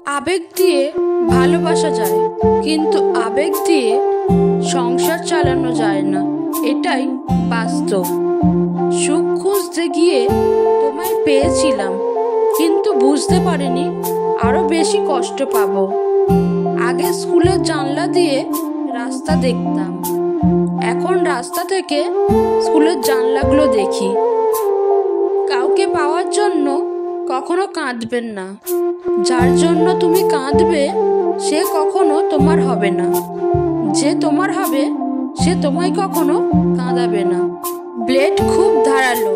আবেগ দিয়ে ভালোবাসা যায়, কিন্তু আবেগ দিয়ে সংসার চালানো যায় না, এটাই বাস্তব। সুখ খুঁজতে গিয়ে তোমায় পেয়েছিলাম, কিন্তু বুঝতে পারিনি আরো বেশি কষ্ট পাবো। আগে স্কুলের জানলা দিয়ে রাস্তা দেখতাম, এখন রাস্তা থেকে স্কুলের জানলাগুলো দেখি। কাউকে পাওয়ার জন্য কখনো কাঁদবেন না, যার জন্য তুমি কাঁদবে সে কখনো তোমার হবে না, যে তোমার হবে সে তোমায় কখনো কাঁদাবে না। ব্লেড খুব ধারালো,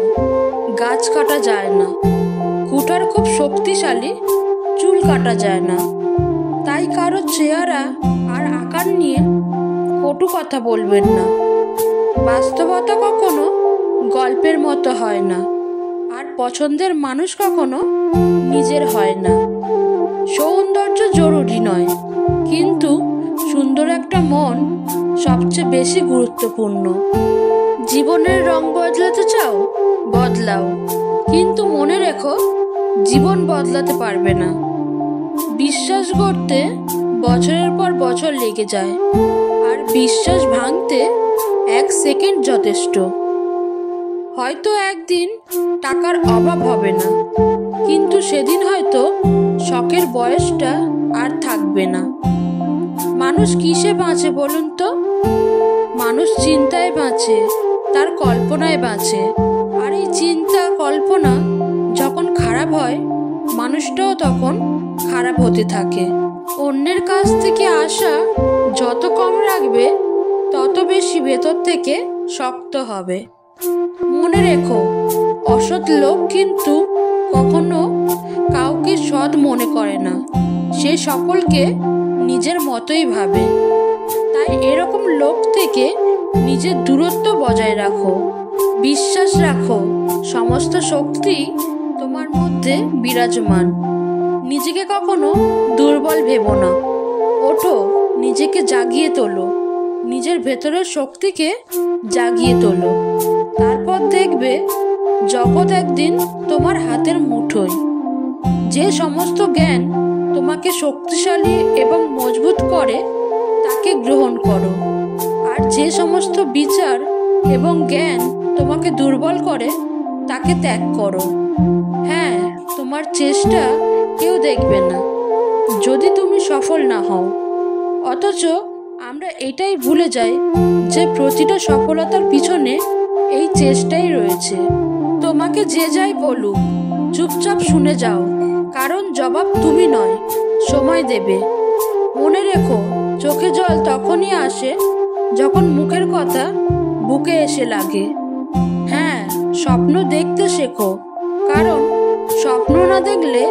গাছ কাটা যায় না। কুঠার খুব শক্তিশালী, চুল কাটা যায় না। তাই কারো চেহারা আর আকার নিয়ে কটু কথা বলবেন না। বাস্তবতা কখনো গল্পের মতো হয় না, আর পছন্দের মানুষ কখনো নিজের হয় না। সৌন্দর্য জরুরি নয়, কিন্তু সুন্দর একটা মন সবচেয়ে বেশি গুরুত্বপূর্ণ। জীবনের রং বদলাতে চাও, বদলাও, কিন্তু মনে রেখো জীবন বদলাতে পারবে না। বিশ্বাস করতে বছরের পর বছর লেগে যায়, আর বিশ্বাস ভাঙতে 1 সেকেন্ড যথেষ্ট। হয়তো একদিন টাকার অভাব হবে না, কিন্তু সেদিন হয়তো শখের বয়সটা আর থাকবে না। মানুষ কিসে বাঁচে বলুন তো? মানুষ চিন্তায় বাঁচে, তার কল্পনায় বাঁচে। আর এই চিন্তা কল্পনা যখন খারাপ হয়, মানুষটাও তখন খারাপ হতে থাকে। অন্যের কাছ থেকে আশা যত কম রাখবে, তত বেশি ভেতর থেকে শক্ত হবে। মনে রেখো, অসৎ লোক কিন্তু কখনো কাউকে সৎ মনে করে না, সে সকলকে নিজের মতোই ভাবে। তাই এরকম লোক থেকে নিজের দূরত্ব বজায় রাখো। বিশ্বাস রাখো, সমস্ত শক্তি তোমার মধ্যে বিরাজমান। নিজেকে কখনো দুর্বল ভেবো না। ওঠো, নিজেকে জাগিয়ে তোলো, নিজের ভেতরের শক্তিকে জাগিয়ে তোলো। তারপর দেখবে জগৎ একদিন তোমার হাতের মুঠোয়। যে সমস্ত জ্ঞান তোমাকে শক্তিশালী এবং মজবুত করে, তাকে গ্রহণ করো। আর যে সমস্ত বিচার এবং জ্ঞান তোমাকে দুর্বল করে, তাকে ত্যাগ করো। হ্যাঁ, তোমার চেষ্টা কেউ দেখবে না যদি তুমি সফল না হও। অথচ আমরা এটাই ভুলে যাই যে প্রতিটা সফলতার পিছনে এই চেষ্টাই রয়েছে। তোমাকে যে যাই বলুক, চুপচাপ শুনে যাও, কারণ জবাব তুমি নয়, সময় দেবে। মনে রেখো, চোখে জল তখনই আসে যখন মুখের কথা বুকে এসে লাগে। হ্যাঁ, স্বপ্ন দেখতে শেখো, কারণ স্বপ্ন না দেখলে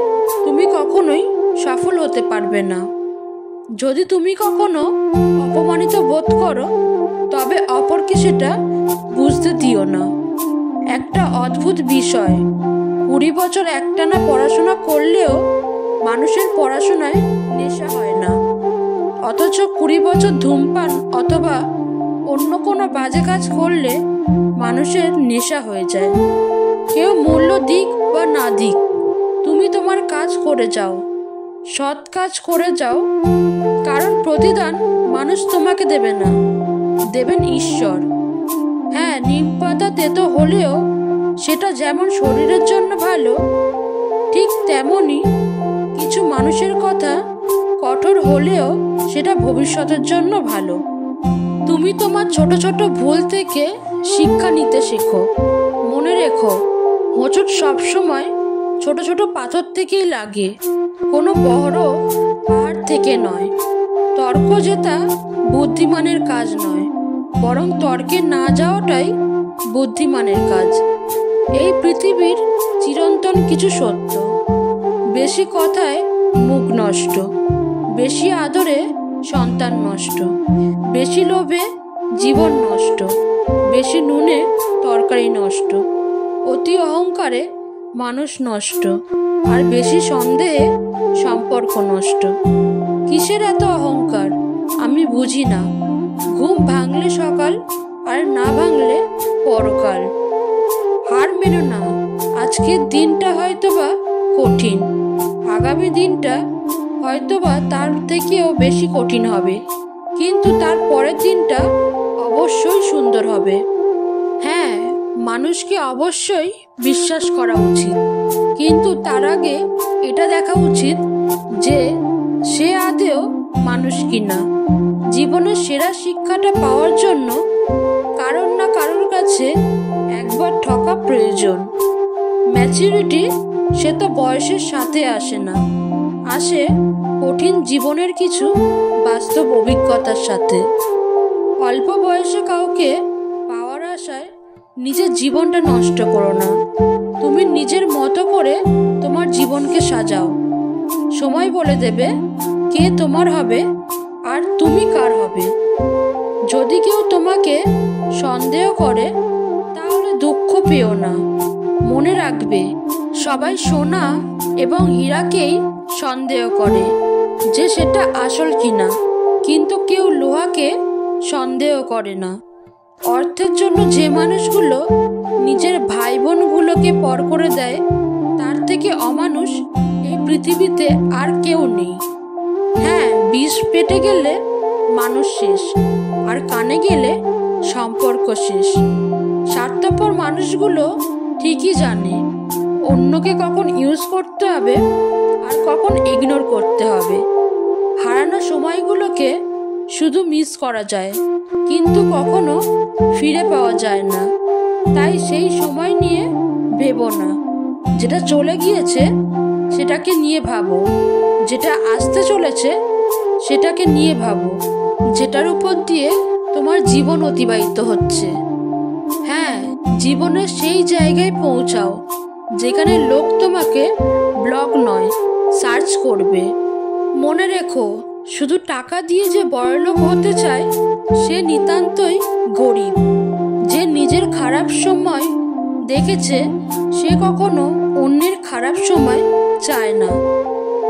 তুমি কখনোই সফল হতে পারবে না। যদি তুমি কখনো অপমানিত বোধ করো, তবে অপরকে সেটা বুঝতে দিও না। একটা অদ্ভুত বিষয়, 20 বছর একটানা পড়াশোনা করলেও মানুষের পড়াশোনায় নেশা হয় না, অথচ 20 বছর ধূমপান অথবা অন্য কোনো বাজে কাজ করলে মানুষের নেশা হয়ে যায়। কেউ মূল্য দিক বা না দিক, তুমি তোমার কাজ করে যাও, সৎ কাজ করে যাও, কারণ প্রতিদান মানুষ তোমাকে দেবে না, দেবেন ঈশ্বর। হ্যাঁ, নিম পাতা তেতো হলেও সেটা যেমন শরীরের জন্য ভালো, ঠিক তেমনই কিছু মানুষের কথা কঠোর হলেও সেটা ভবিষ্যতের জন্য ভালো। তুমি তোমার ছোট ছোট ভুল থেকে শিক্ষা নিতে শেখো। মনে রেখো, হোঁচট সবসময় ছোট ছোট পাথর থেকেই লাগে, কোনো বড় পাহাড় থেকে নয়। তর্ক জেতা বুদ্ধিমানের কাজ নয়, বরং তর্কে না যাওয়াটাই বুদ্ধিমানের কাজ। এই পৃথিবীর চিরন্তন কিছু সত্য, বেশি কথায় মুখ নষ্ট, বেশি আদরে সন্তান নষ্ট, বেশি লোভে জীবন নষ্ট, বেশি নুনে তরকারি নষ্ট, অতি অহংকারে মানুষ নষ্ট, আর বেশি সন্দেহে সম্পর্ক নষ্ট। কিসের এত অহংকার আমি বুঝি না। ঘুম ভাঙলে সকাল, আর না ভাঙলে পরকাল। হার মেনো না, আজকের দিনটা হয়তো বা কঠিন, আগামী দিনটা হয়তোবা তার থেকেও বেশি কঠিন হবে, কিন্তু তার পরের দিনটা অবশ্যই সুন্দর হবে। হ্যাঁ, মানুষকে অবশ্যই বিশ্বাস করা উচিত, কিন্তু তার আগে এটা দেখা উচিত যে সে আদৌ মানুষ কিনা। জীবনের সেরা শিক্ষাটা পাওয়ার জন্য কারোর না কারোর কাছে একবার ঠকা প্রয়োজন। ম্যাচুরিটি সে তো বয়সের সাথে আসে না, আসে কঠিন জীবনের কিছু বাস্তব অভিজ্ঞতার সাথে। অল্প বয়সে কাউকে পাওয়ার আশায় নিজের জীবনটা নষ্ট করো না। তুমি নিজের মতো করে তোমার জীবনকে সাজাও। সময় বলে দেবে কে তোমার হবে আর তুমি কার হবে। যদি কেউ তোমাকে সন্দেহ করে তাহলে দুঃখ পেও না। মনে রাখবে, সবাই সোনা এবং হীরাকেই সন্দেহ করে যে সেটা আসল কিনা, কিন্তু কেউ লোহাকে সন্দেহ করে না। অর্থের জন্য যে মানুষগুলো নিজের ভাই বোনগুলোকে পর করে দেয়, তার থেকে অমানুষ এই পৃথিবীতে আর কেউ নেই। হ্যাঁ, বিষ পেটে গেলে মানুষ শেষ, আর কানে গেলে সম্পর্ক শেষ। স্বার্থপর মানুষগুলো ঠিকই জানে অন্যকে কখন ইউজ করতে হবে আর কখন ইগনোর করতে হবে। হারানো সময়গুলোকে শুধু মিস করা যায়, কিন্তু কখনো ফিরে পাওয়া যায় না। তাই সেই সময় নিয়ে ভেবো না। যেটা চলে গিয়েছে সেটাকে নিয়ে ভাবো, যেটা আসতে চলেছে সেটাকে নিয়ে ভাবো, যেটার উপর দিয়ে তোমার জীবন অতিবাহিত হচ্ছে। হ্যাঁ, জীবনের সেই জায়গায় পৌঁছাও যেখানে লোক তোমাকে ব্লগ নয় সার্চ করবে। মনে রেখো, শুধু টাকা দিয়ে যে বড়লোক হতে চায় সে নিতান্তই গরিব। যে নিজের খারাপ সময় দেখেছে সে কখনো অন্যের খারাপ সময় চায় না।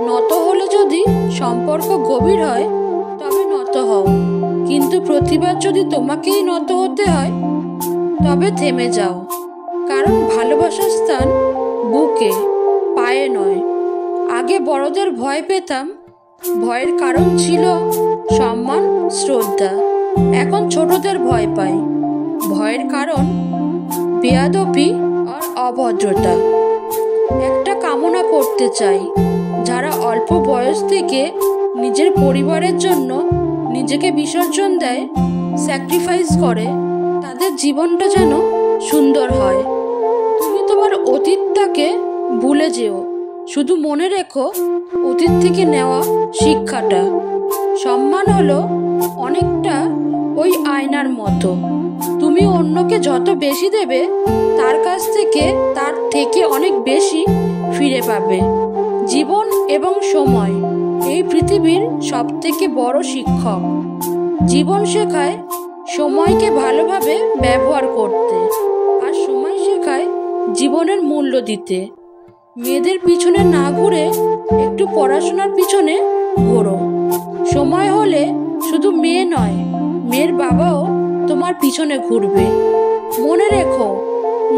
নত হলে যদি সম্পর্ক গভীর হয় তবে নত হও, কিন্তু প্রতিবার যদি তোমাকেই নত হতে হয় তবে থেমে যাও। কারণ ভালোবাসার স্থান বুকে, পায়ে নয়। আগে বড়দের ভয় পেতাম, ভয়ের কারণ ছিল সম্মান, শ্রদ্ধা। এখন ছোটদের ভয় পাই, ভয়ের কারণ বেয়াদবি আর অভদ্রতা। একটা কামনা করতে চাই, যারা অল্প বয়স থেকে নিজের পরিবারের জন্য নিজেকে বিসর্জন দেয়, স্যাক্রিফাইস করে, তাদের জীবনটা যেন সুন্দর হয়। তুমি তোমার অতীতটাকে ভুলে যেও, শুধু মনে রেখো অতীত থেকে নেওয়া শিক্ষাটা। সম্মান হলো অনেকটা ওই আয়নার মতো, তুমি অন্যকে যত বেশি দেবে তার কাছ থেকে তার থেকে অনেক বেশি ফিরে পাবে। জীবন এবং সময় এই পৃথিবীর সবথেকে বড় শিক্ষক। জীবন শেখায় সময়কে ভালোভাবে ব্যবহার করতে, আর সময় শেখায় জীবনের মূল্য দিতে। মেয়েদের পিছনে না ঘুরে একটু পড়াশোনার পিছনে ঘোরো। সময় হলে শুধু মেয়ে নয়, মেয়ের বাবাও তোমার পিছনে ঘুরবে। মনে রেখো,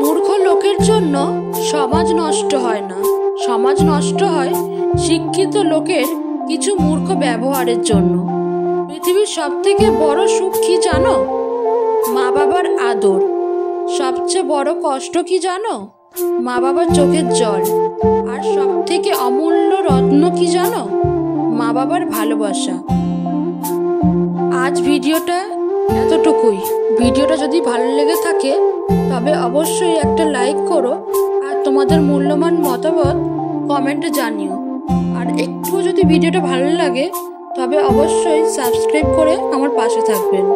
মূর্খ লোকের জন্য সমাজ নষ্ট হয় না, সমাজ নষ্ট হয় শিক্ষিত লোকের কিছু মূর্খ ব্যবহারের জন্য। পৃথিবীর সবথেকে বড় সুখ কি জানো? মা বাবার আদর। সবচেয়ে বড় কষ্ট কি জানো? মা বাবার চোখের জল। আর সব থেকে অমূল্য রত্ন কি জানো? মা বাবার ভালোবাসা। আজ ভিডিওটা এতটুকুই। ভিডিওটা যদি ভালো লেগে থাকে তবে অবশ্যই একটা লাইক করো, আর তোমাদের মূল্যবান মতামত কমেন্টে জানিও। আর একটু যদি ভিডিওটা ভালো লাগে তবে অবশ্যই সাবস্ক্রাইব করে আমার পাশে থাকবেন।